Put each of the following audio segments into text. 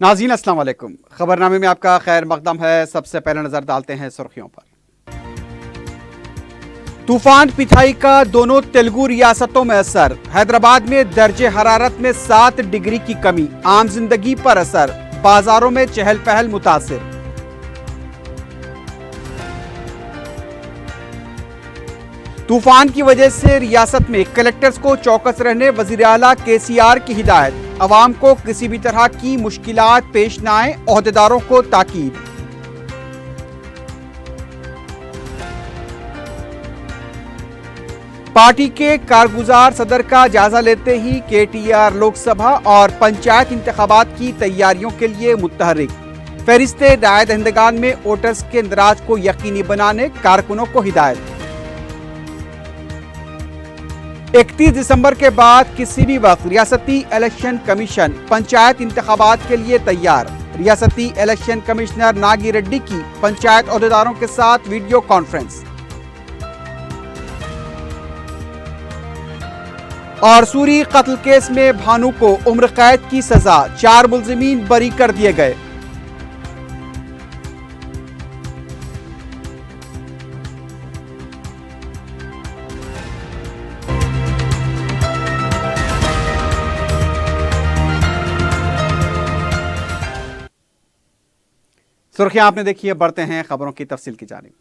नाज़रीन अस्सलाम वालेकुम। खबरनामे में आपका खैर मकदम है। सबसे पहले नजर डालते हैं सुर्खियों पर। तूफान पिथाई का दोनों तेलुगु रियासतों में असर। हैदराबाद में दर्जे हरारत में 7 डिग्री की कमी, आम जिंदगी पर असर, बाजारों में चहल पहल मुतासिर। तूफान की वजह से रियासत में कलेक्टर्स को चौकस रहने वजीर आला केसीआर की हिदायत। अवाम को किसी भी तरह की मुश्किलात पेश न आए, ओहदेदारों को ताकीद। पार्टी के कारगुजार सदर का जायजा लेते ही केटीआर लोकसभा और पंचायत इंतखाबात की तैयारियों के लिए मुतहरिक। फहरिस्ते राय दहिंदगान में वोटर्स के इंदराज को यकीनी बनाने कारकुनों को हिदायत। 31 दिसंबर के बाद किसी भी वक्त रियासती इलेक्शन कमीशन पंचायत इंतखाबात के लिए तैयार। रियासती इलेक्शन कमिश्नर नागी रेड्डी की पंचायत ओहदेदारों के साथ वीडियो कॉन्फ्रेंस। और सूरी कत्ल केस में भानु को उम्र कैद की सजा, 4 मुलजिमीन बरी कर दिए गए। सुर्खियां आपने देखी है, बढ़ते हैं खबरों की तफसील की जानिब।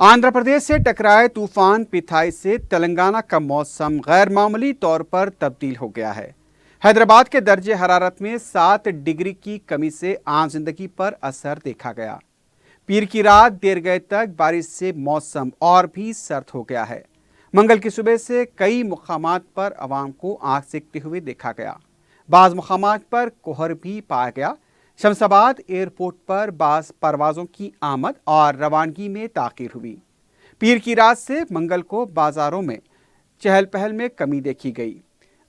आंध्र प्रदेश से टकराए तूफान पिथाई से तेलंगाना का मौसम गैर मामूली तौर पर तब्दील हो गया है। हैदराबाद के दर्जे हरारत में 7 डिग्री की कमी से आम जिंदगी पर असर देखा गया। पीर की रात देर गए तक बारिश से मौसम और भी सर्द हो गया है। मंगल की सुबह से कई मुकामात पर अवाम को आग सेकते हुए देखा गया। बाज़ मुकामात पर कोहर भी पाया गया। शमशाबाद एयरपोर्ट पर बाज़ परवाज़ों की आमद और रवानगी में ताख़ीर हुई। पीर की रात से मंगल को बाज़ारों में चहल पहल में कमी देखी गई।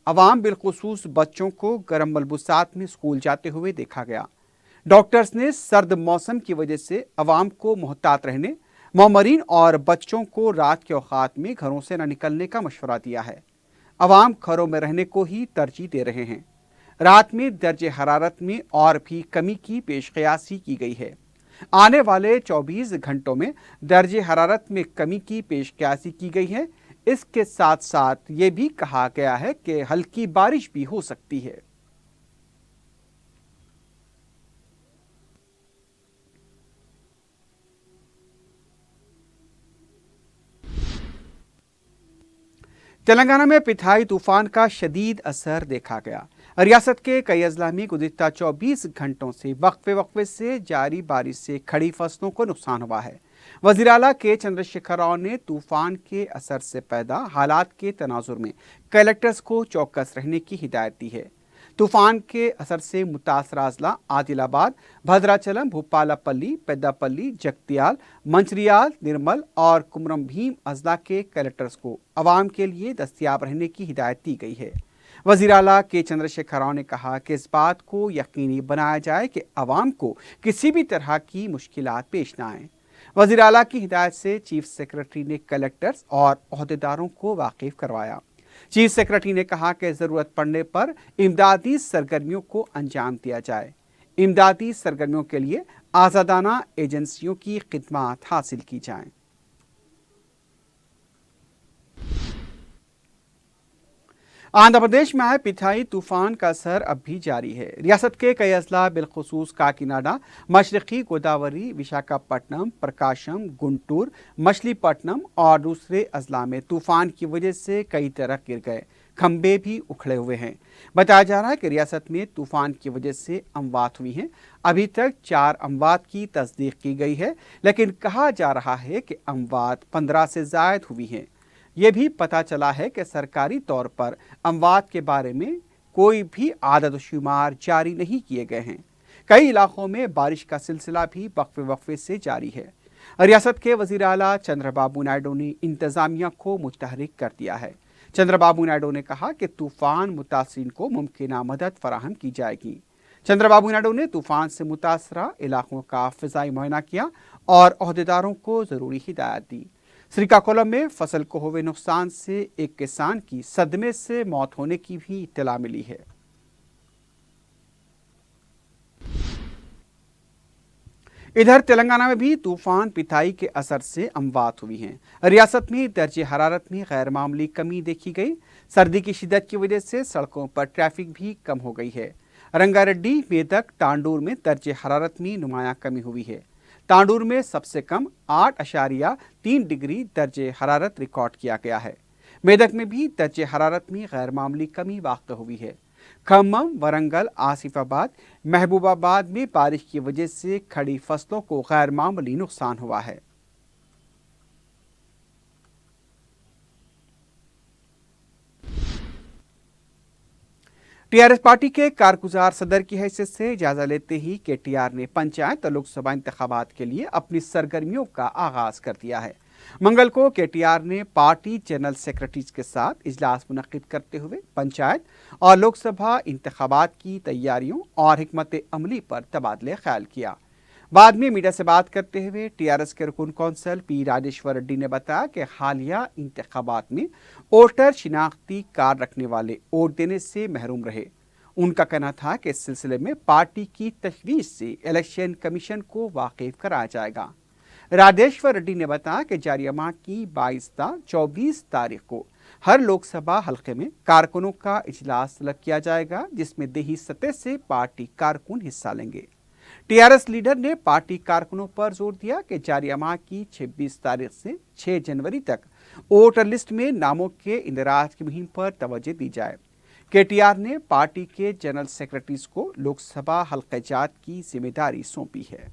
अवाम बिलखुसूस बच्चों को गर्म मलबूसात में स्कूल जाते हुए देखा गया। डॉक्टर्स ने सर्द मौसम की वजह से अवाम को मोहतात रहने, मौमरीन और बच्चों को रात के औकात में घरों से न निकलने का मशवरा दिया है। अवाम घरों में रहने को ही तरजीह दे रहे हैं। रात में दर्जे हरारत में और भी कमी की पेशकयासी की गई है। आने वाले 24 घंटों में दर्जे हरारत में कमी की पेशकयासी की गई है। इसके साथ साथ ये भी कहा गया है कि हल्की बारिश भी हो सकती है। तेलंगाना में पिथाई तूफान का शदीद असर देखा गया। रियासत के कई अजला में गुज़िश्ता 24 घंटों से वक्फे से जारी बारिश से खड़ी फसलों को नुकसान हुआ है। वज़ीर आला के चंद्रशेखर राव ने तूफान के असर से पैदा हालात के तनाजुर में कलेक्टर्स को चौकस रहने की हिदायत दी है। तूफान के असर से मुतासरा अजला आदिलाबाद, भद्राचलम, भूपालपल्ली, पेद्दापल्ली, जगतियाल, मंचरियाल, निर्मल और कुमरम भीम अजला के कलेक्टर्स को अवाम के लिए दस्तयाब रहने की हिदायत दी गई है। वज़ीर आला के चंद्रशेखर राव ने कहा कि इस बात को यकीनी बनाया जाए कि अवाम को किसी भी तरह की मुश्किलात पेश न आए। वज़ीर आला की हिदायत से चीफ सेक्रेटरी ने कलेक्टर्स और ओहदेदारों को वाकिफ करवाया। चीफ सेक्रेटरी ने कहा कि ज़रूरत पड़ने पर इमदादी सरगर्मियों को अंजाम दिया जाए। इमदादी सरगर्मियों के लिए आज़ादाना एजेंसियों की खिदमात हासिल की जाएं। आंध्र प्रदेश में आए पिथाई तूफान का असर अब भी जारी है। रियासत के कई अजला बिलखुसूस काकीनाडा, मशरकी गोदावरी, विशाखापट्टनम, प्रकाशम, गुंटूर, मछलीपट्टनम और दूसरे अजला में तूफान की वजह से कई तरफ गिर गए, खंबे भी उखड़े हुए हैं। बताया जा रहा है कि रियासत में तूफान की वजह से अमवात हुई हैं। अभी तक 4 अमवात की तस्दीक की गई है, लेकिन कहा जा रहा है कि अमवात 15 से ज़ायद हुई हैं। ये भी पता चला है कि सरकारी तौर पर अमवात के बारे में कोई भी आदद शुमार जारी नहीं किए गए हैं। कई इलाकों में बारिश का सिलसिला भी वक्फे से जारी है। रियासत के वज़ीर आला चंद्रबाबू नायडू ने इंतज़ामिया को मुतहरिक कर दिया है। चंद्रबाबू नायडू ने कहा कि तूफान मुतासिरीन को मुमकिन मदद फराहम की जाएगी। चंद्रबाबू नायडू ने तूफान से मुतासरा इलाकों का फ़िज़ाई मुआयना किया और ओहदेदारों को ज़रूरी हिदायत दी। श्रीकाकुलम में फसल को हुए नुकसान से एक किसान की सदमे से मौत होने की भी इत्तला मिली है। इधर तेलंगाना में भी तूफान पिथाई के असर से अमवात हुई हैं। रियासत में दर्जे हरारत में गैर मामूली कमी देखी गई। सर्दी की शिद्दत की वजह से सड़कों पर ट्रैफिक भी कम हो गई है। रंगारेड्डी, मेदक, टांडूर में दर्जे हरारत में नुमायां कमी हुई है। टांडूर में सबसे कम 8.3 डिग्री दर्जे हरारत रिकॉर्ड किया गया है। मेदक में भी दर्जे हरारत में गैर मामूली कमी वाक़ हुई है। खम्मम, वरंगल, आसिफाबाद, महबूबाबाद में बारिश की वजह से खड़ी फसलों को गैर मामूली नुकसान हुआ है। टीआरएस पार्टी के कारगुजार सदर की हैसियत से जायजा लेते ही केटीआर ने पंचायत और लोकसभा इंतखाबात के लिए अपनी सरगर्मियों का आगाज कर दिया है। मंगल को केटीआर ने पार्टी जनरल सेक्रेटरीज के साथ इजलास मुनक्किद करते हुए पंचायत और लोकसभा इंतखाबात की तैयारियों और हिकमत अमली पर तबादले ख्याल किया। बाद में मीडिया से बात करते हुए टीआरएस के रुकन कौंसल पी राजेश्वर रेड्डी ने बताया कि हालिया इंतखाबात में वोटर शिनाख्ती कार्ड रखने वाले वोट देने से महरूम रहे। उनका कहना था कि इस सिलसिले में पार्टी की तजवीज़ से इलेक्शन कमीशन को वाकिफ कराया जाएगा। राजेश्वर रेड्डी ने बताया कि जारी माह की 22 ता 24 तारीख को हर लोकसभा हल्के में कारकुनों का इजलास तलब किया जाएगा, जिसमें देही सतह से पार्टी कारकुन हिस्सा लेंगे। टीआरएस लीडर ने पार्टी कारकुनों पर जोर दिया कि जारी माह की 26 तारीख से 6 जनवरी तक वोटर लिस्ट में नामों के इंदराज की मुहिम पर तवज्जो दी जाए। केटीआर ने पार्टी के जनरल सेक्रेटरीज को लोकसभा हल्के जात की जिम्मेदारी सौंपी है।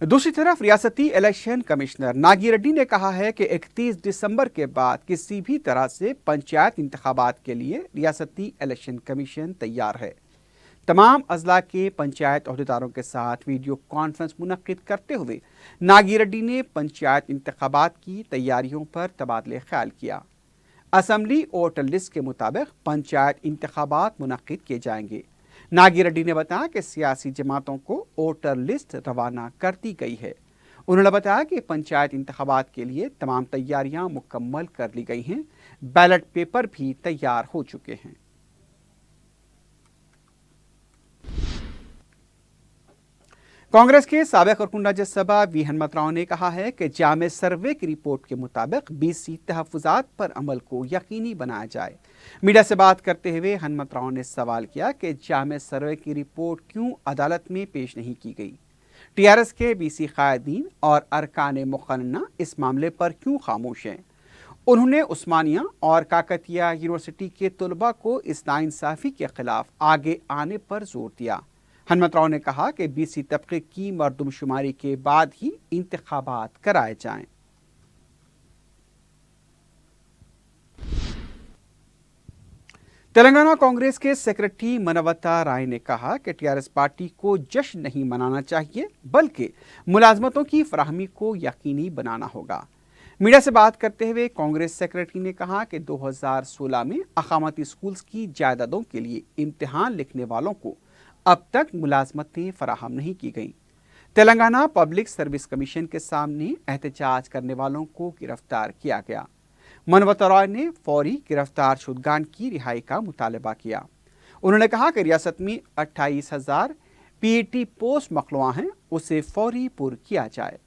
दूसरी तरफ रियासती इलेक्शन कमिश्नर नागी रेड्डी ने कहा है कि 31 दिसंबर के बाद किसी भी तरह से पंचायत इंतखाबात के लिए रियासती इलेक्शन कमीशन तैयार है। तमाम अजला के पंचायत अहदेदारों के साथ वीडियो कॉन्फ्रेंस मुनक्किद करते हुए नागी रेड्डी ने पंचायत इंतखाबात की तैयारियों पर तबादले ख्याल किया। असम्बली वोटर लिस्ट के मुताबिक पंचायत इंतखाबात मुनक्किद किए जाएंगे। नागी रेड्डी ने बताया कि सियासी जमातों को वोटर लिस्ट रवाना कर दी गई है। उन्होंने बताया कि पंचायत इंतखाबात के लिए तमाम तैयारियां मुकम्मल कर ली गई हैं। बैलेट पेपर भी तैयार हो चुके हैं। कांग्रेस के साबिक रुकन राज्यसभा वी हनुमतराव ने कहा है कि जामे सर्वे की रिपोर्ट के मुताबिक बीसी तहफ़्फ़ुज़ात पर अमल को यकीनी बनाया जाए। मीडिया से बात करते हुए हनुमतराव ने सवाल किया कि जामे सर्वे की रिपोर्ट क्यों अदालत में पेश नहीं की गई। टीआरएस के बीसी कायदीन और अरकान मुक़न्ना इस मामले पर क्यों खामोश हैं। उन्होंने उस्मानिया और काकतिया यूनिवर्सिटी के तलबा को इस नाइंसाफ़ी के खिलाफ आगे आने पर जोर दिया। हनुमतराव ने कहा कि बीसी तबके की मर्दमशुमारी के बाद ही इंतखाबात कराए जाएं। तेलंगाना कांग्रेस के सेक्रेटरी मनवता राय ने कहा कि टीआरएस पार्टी को जश्न नहीं मनाना चाहिए, बल्कि मुलाजमतों की फराहमी को यकीनी बनाना होगा। मीडिया से बात करते हुए कांग्रेस सेक्रेटरी ने कहा कि 2016 में अकामती स्कूल्स की जायदादों के लिए इम्तिहान लिखने वालों को अब तक मुलाजमतें फराहम नहीं की गई। तेलंगाना पब्लिक सर्विस कमीशन के सामने एहतजाज करने वालों को गिरफ्तार किया गया। मनवता रॉय ने फौरी गिरफ्तार शुदगान की रिहाई का मुतालबा किया। उन्होंने कहा कि रियासत में 28,000 पीईटी पोस्ट मखलूआ हैं, उसे फौरी पुर किया जाए।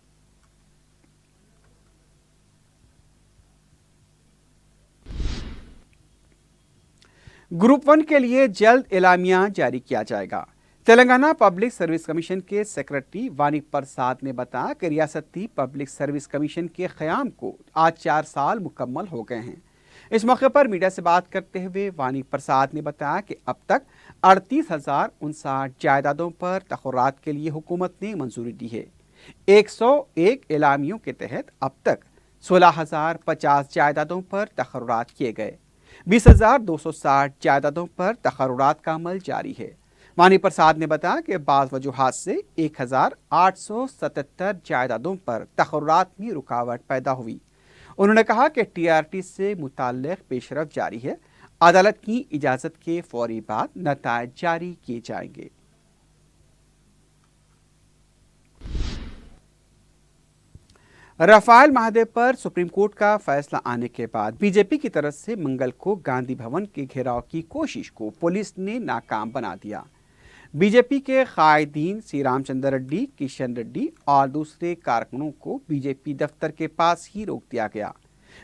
ग्रुप 1 के लिए जल्द एलामिया जारी किया जाएगा। तेलंगाना पब्लिक सर्विस कमीशन के सेक्रेटरी वानी प्रसाद ने बताया कि रियासती पब्लिक सर्विस कमीशन के क़याम को आज 4 साल मुकम्मल हो गए हैं। इस मौके पर मीडिया से बात करते हुए वानी प्रसाद ने बताया कि अब तक 38,059 जायदादों पर तखर्रात के लिए हुकूमत ने मंजूरी दी है। 101 एलामियों के तहत अब तक 16,050 जायदादों पर तखर्रात किए गए। 20,260 जायदादों पर तखर्रात का अमल जारी है। वानी प्रसाद ने बताया कि बाज़ वजूहात से 1,877 जायदादों पर तखर्रात में रुकावट पैदा हुई। उन्होंने कहा कि टीआरटी से मुताल्लिक़ पेशरफ जारी है। अदालत की इजाज़त के फौरी बाद नताइज जारी किए जाएंगे। रफाल माहदे पर सुप्रीम कोर्ट का फैसला आने के बाद बीजेपी की तरफ से मंगल को गांधी भवन के घेराव की कोशिश को पुलिस ने नाकाम बना दिया। बीजेपी के कायदीन श्री रामचंद्र रेड्डी, किशन रेड्डी और दूसरे कारकुनों को बीजेपी दफ्तर के पास ही रोक दिया गया।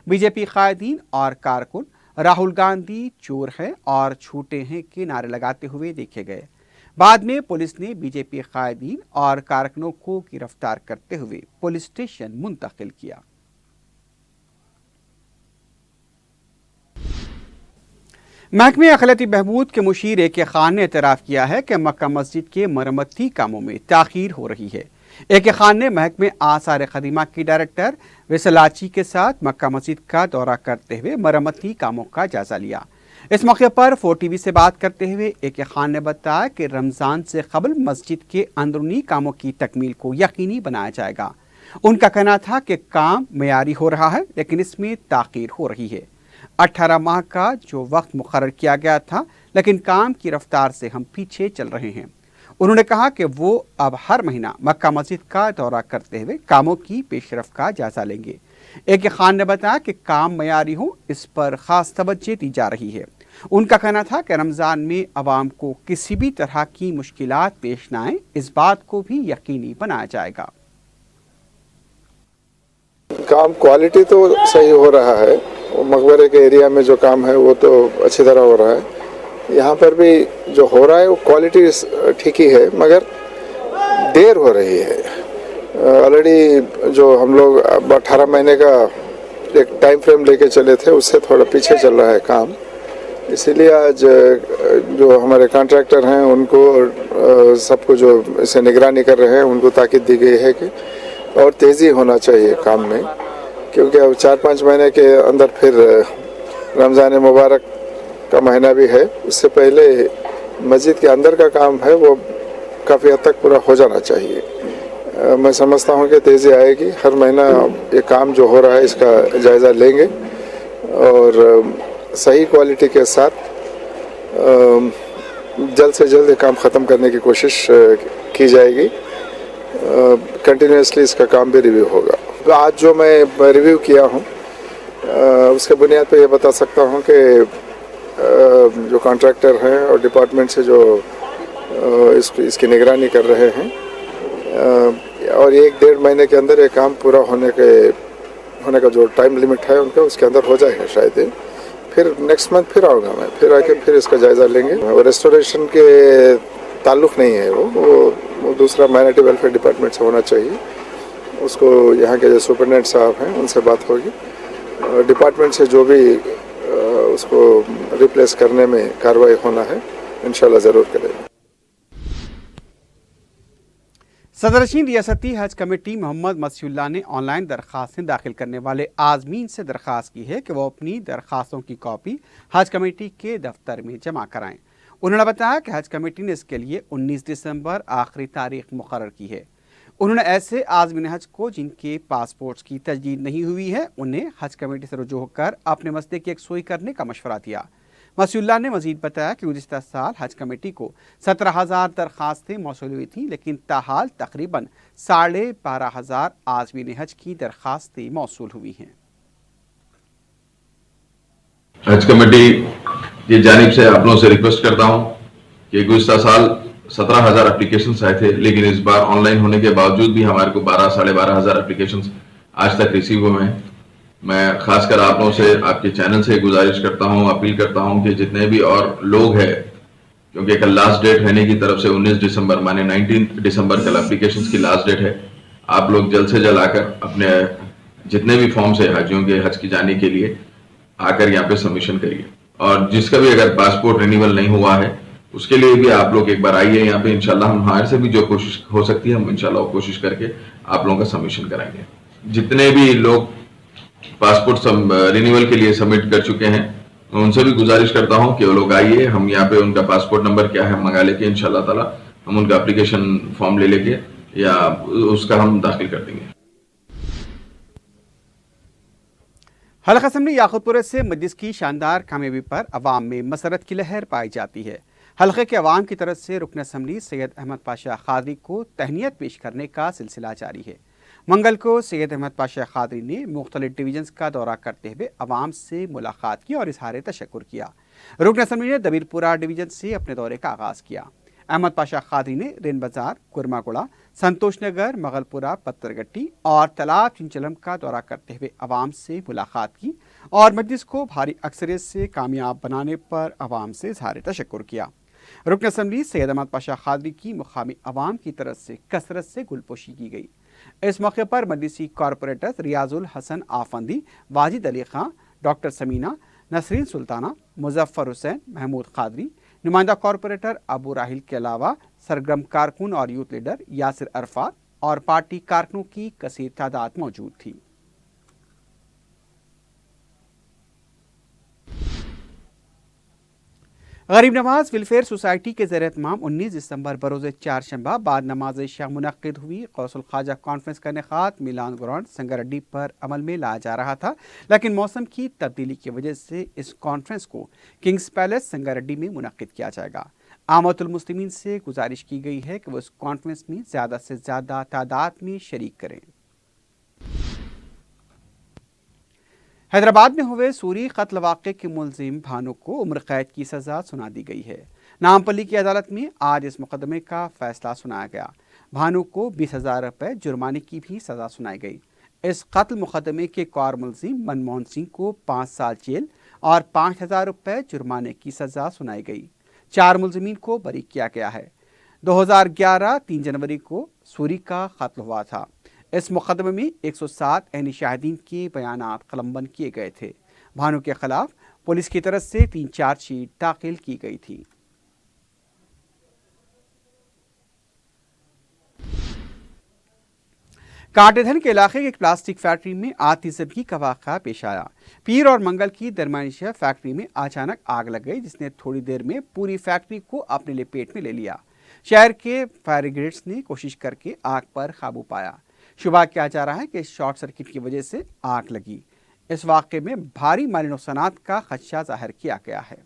बीजेपी कायदीन और कारकुन राहुल गांधी चोर हैं और छूटे हैं के नारे लगाते हुए देखे गए। बाद में पुलिस ने बीजेपी कायदीन और कारकुनों को गिरफ्तार करते हुए पुलिस स्टेशन मुंतकिल किया। महकमे अखिलती बहबूद के मुशीर ए के खान ने एतराफ़ किया है कि मक्का मस्जिद के मरम्मती कामों में ताख़ीर हो रही है। ए के खान ने महकमे आसार क़दीमा की डायरेक्टर विसलाची के साथ मक्का मस्जिद का दौरा करते हुए मरम्मती कामों का जायज़ा लिया। इस मौके पर 4TV से बात करते हुए ए के खान ने बताया कि रमज़ान से कबल मस्जिद के अंदरूनी कामों की तकमील को यकीनी बनाया जाएगा। उनका कहना था कि काम मेयारी हो रहा है, लेकिन इसमें ताख़ीर हो रही है। 18 माह का जो वक्त मुकर्रर किया गया था, लेकिन काम की रफ्तार से हम पीछे चल रहे हैं। उन्होंने कहा कि वो अब हर महीना मक्का मस्जिद का दौरा करते हुए कामों की पेशरफ का जायजा लेंगे। ए के खान ने बताया कि काम मयारी हो, इस पर खास तवज्जो दी जा रही है। उनका कहना था कि रमज़ान में अवाम को किसी भी तरह की मुश्किलात पेश न आए, इस बात को भी यकीनी बनाया जाएगा। काम क्वालिटी तो सही हो रहा है, मकबरे के एरिया में जो काम है वो तो अच्छी तरह हो रहा है। यहाँ पर भी जो हो रहा है वो क्वालिटी ठीक ही है, मगर देर हो रही है। ऑलरेडी जो हम लोग 18 महीने का एक टाइम फ्रेम लेके चले थे, उससे थोड़ा पीछे चल रहा है काम। इसीलिए आज जो हमारे कॉन्ट्रैक्टर हैं उनको सबको जो इसे निगरानी कर रहे हैं उनको ताकीद दी गई है कि और तेज़ी होना चाहिए काम में, क्योंकि अब 4-5 महीने के अंदर फिर रमज़ान मुबारक का महीना भी है। उससे पहले मस्जिद के अंदर का काम है वो काफ़ी हद तक पूरा हो जाना चाहिए। मैं समझता हूँ कि तेज़ी आएगी। हर महीना ये काम जो हो रहा है इसका जायज़ा लेंगे और सही क्वालिटी के साथ जल्द से जल्द काम ख़त्म करने की कोशिश की जाएगी। कंटिन्यूसली इसका काम भी रिव्यू होगा। तो आज जो मैं रिव्यू किया हूँ उसके बुनियाद पे ये बता सकता हूँ कि जो कॉन्ट्रैक्टर हैं और डिपार्टमेंट से जो इसकी निगरानी कर रहे हैं और 1-1.5 महीने के अंदर ये काम पूरा होने का जो टाइम लिमिट है उनका, उसके अंदर हो जाएगा शायद। फिर नेक्स्ट मंथ फिर आऊँगा मैं, फिर आके फिर इसका जायज़ा लेंगे। और रेस्टोरेशन के ताल्लुक़ नहीं है वो दूसरा माइनॉरिटी वेलफेयर डिपार्टमेंट से होना चाहिए। उसको यहाँ के जो सुपरिटेंडेंट साहब हैं उनसे बात होगी। डिपार्टमेंट से जो भी उसको रिप्लेस करने में कार्रवाई होना है इंशाल्लाह ज़रूर करेंगे। सदरशीन रियासती हज कमेटी मोहम्मद मसीहुल्लाह ने ऑनलाइन दरख्वास्तें दाखिल करने वाले आज़मीन से दरख्वास्त की है कि वो अपनी दरख्वास्तों की कॉपी हज कमेटी के दफ्तर में जमा कराएं। उन्होंने बताया कि हज कमेटी ने इसके लिए 19 दिसंबर आखिरी तारीख मुकर्रर की है। उन्होंने ऐसे आज़मीन हज को जिनके पासपोर्ट्स की तजदीद नहीं हुई है उन्हें हज कमेटी से रुजू होकर अपने मसले की यकसुई करने का मशवरा दिया। मसीहुल्लाह ने मजीद बताया कि गुज़िश्ता साल हज कमेटी को 17,000 दरख्वास्तें मौसूल हुई थी, लेकिन ताहाल तकरीबन 12,500 आज़मीन हज की दरख्वास्तें मौसूल हुई हैं। हज कमेटी की जानिब से आप लोगों से रिक्वेस्ट करता हूं कि गुज़िश्ता साल 17,000 एप्लीकेशन आए थे, लेकिन इस बार ऑनलाइन होने के बावजूद भी हमारे को 12,500 एप्लीकेशन आज तक रिसीव हुए हैं। मैं खासकर आप लोगों से, आपके चैनल से गुजारिश करता हूं, अपील करता हूं कि जितने भी और लोग हैं, क्योंकि कल लास्ट डेट रहने की तरफ से 19 दिसंबर माने 19 दिसंबर कल एप्लीकेशन की लास्ट डेट है। आप लोग जल्द से जल्द आकर अपने जितने भी फॉर्म्स है हाजियों के हज की जाने के लिए आकर यहाँ पे सबमिशन करिए। और जिसका भी अगर पासपोर्ट रिन्यूअल नहीं हुआ है उसके लिए भी आप लोग एक बार आइए यहाँ पे। इंशाल्लाह हम हमारे से भी जो कोशिश हो सकती है हम इंशाल्लाह कोशिश करके आप लोगों का सबमिशन कराएंगे। जितने भी लोग पासपोर्ट रिन्यूअल के लिए सबमिट कर चुके हैं मैं उनसे भी गुजारिश करता हूं कि वो लोग आइए, हम यहाँ पे उनका पासपोर्ट नंबर क्या है मंगा लेके इंशाल्लाह ताला हम उनका एप्लीकेशन फॉर्म ले लेके या उसका हम दाखिल कर देंगे। हल्का असम्बली याकूतपुर से मजलिस की शानदार कामयाबी पर अवाम में मसरत की लहर पाई जाती है। हल्के के अवाम की तरफ से रुकन असम्बली सैयद अहमद पाशा खादी को तहनीत पेश करने का सिलसिला जारी है। मंगल को सैयद अहमद पाशा खादरी ने मुख्तलिफ डिवीजन्स का दौरा करते हुए अवाम से मुलाकात की और इजहार तशक्कुर किया। रुकन असम्बली ने दबीरपुरा डिवीजन से अपने दौरे का आगाज़ किया। अहमद पाशा खादरी ने रेन बाजार, कुरमागुड़ा, संतोष नगर, मगलपुरा, पत्थरगट्टी और तालाब चिंचलम का दौरा करते हुए अवाम से मुलाकात की और मजलिस को भारी अक्सरियत से कामयाब बनाने पर अवाम से इजहार तशक्कुर किया। रुकन असम्बली सैयद अहमद पाशा खादरी की मुकामी अवाम की तरफ से कसरत से गुलपोशी की गई। इस मौके पर मजलिसी कॉरपोरेटर्स रियाजुल हसन आफंदी, वाजिद अली खां, डॉक्टर समीना, नसरीन सुल्ताना, मुजफ्फर हुसैन, महमूद खादरी, नुमाइंदा कॉरपोरेटर अबू राहिल के अलावा सरगर्म कारकुन और यूथ लीडर यासिर अरफात और पार्टी कारकुनों की कसीर तादाद मौजूद थी। गरीब नवाज वेलफेयर सोसाइटी के ज़रिए तमाम 19 दिसंबर बरोज़ चारशंबा बाद नमाज शाह मुनक्किद हुई गौसुल ख्वाजा कॉन्फ्रेंस का इनेकाद मिलान ग्राउंड संगारेड्डी पर अमल में लाया जा रहा था, लेकिन मौसम की तब्दीली की वजह से इस कॉन्फ्रेंस को किंग्स पैलेस संगारेड्डी में मुनक्किद किया जाएगा। आमतुल मुस्लिमीन से गुजारिश की गई है कि वो इस कॉन्फ्रेंस में ज़्यादा से ज़्यादा तादाद में शरीक करें। हैदराबाद में हुए सूरी कत्ल वाक़े के मुलजिम भानु को उम्र कैद की सज़ा सुना दी गई है। नामपल्ली की अदालत में आज इस मुकदमे का फैसला सुनाया गया। भानु को 20,000 रुपये जुर्माने की भी सज़ा सुनाई गई। इस कत्ल मुकदमे के कार मुलजिम मनमोहन सिंह को 5 साल जेल और 5,000 रुपये जुर्माने की सज़ा सुनाई गई। 4 मुलजिमीन को बरी किया गया है। 2011 3 जनवरी को सूरी का कत्ल हुआ था। इस मुकदमे में 107 ऐनी शाहिदीन के बयानात कलमबंद किए गए थे। भानु के खिलाफ पुलिस की तरफ से 3 चार्जशीट दाखिल की गई थी। काटेधन के इलाके की एक प्लास्टिक फैक्ट्री में आतिशबाजी का वाक़ा पेश आया। पीर और मंगल की दरमियानी शहर फैक्ट्री में अचानक आग लग गई, जिसने थोड़ी देर में पूरी फैक्ट्री को अपने लपेट में ले लिया। शहर के फायर ब्रिगेड्स ने कोशिश करके आग पर काबू पाया। शुबा किया जा रहा है कि शॉर्ट सर्किट की वजह से आग लगी। इस वाक़े में भारी माली नुकसानात का खदशा जाहिर किया गया है।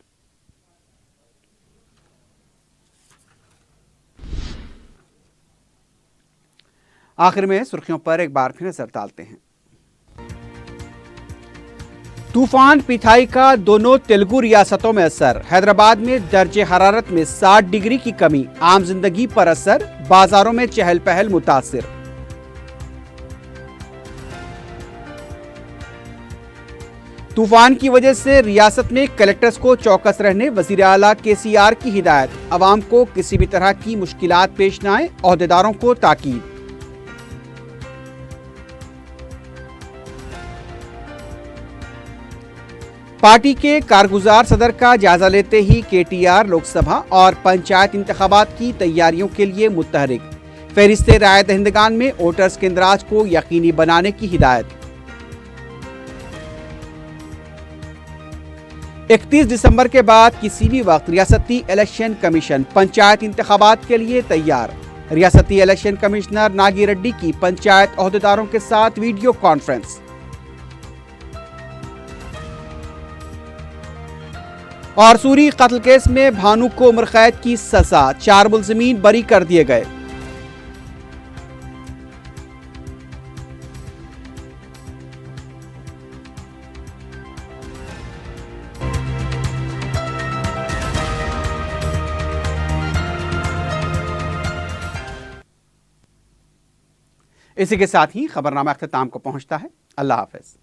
आखिर में सुर्खियों पर एक बार फिर नजर डालते हैं। तूफान पिथाई का दोनों तेलुगु रियासतों में असर। हैदराबाद में दर्जे हरारत में 60 डिग्री की कमी, आम जिंदगी पर असर, बाजारों में चहल पहल मुतासिर। तूफान की वजह से रियासत में कलेक्टर्स को चौकस रहने वजीर आला KCR की हिदायत। अवाम को किसी भी तरह की मुश्किलात पेश न आए, ओहदेदारों को ताकीद। पार्टी के कारगुजार सदर का जायजा लेते ही KTR लोकसभा और पंचायत इंतखाबात की तैयारियों के लिए मुतहरिक। फहरिस्ते राय दहिंदगान में वोटर्स के इंदराज को यकीनी बनाने की हिदायत। 31 दिसंबर के बाद किसी भी वक्त रियासती इलेक्शन कमीशन पंचायत इंतखाबात के लिए तैयार। रियासती इलेक्शन कमिश्नर नागी रेड्डी की पंचायत ओहदेदारों के साथ वीडियो कॉन्फ्रेंस। और सूरी कत्ल केस में भानु को उम्र कैद की सजा, 4 मुलजिमीन बरी कर दिए गए। इसी के साथ ही खबरनामा अख्ताम को पहुंचता है। अल्लाह हाफ़िज़।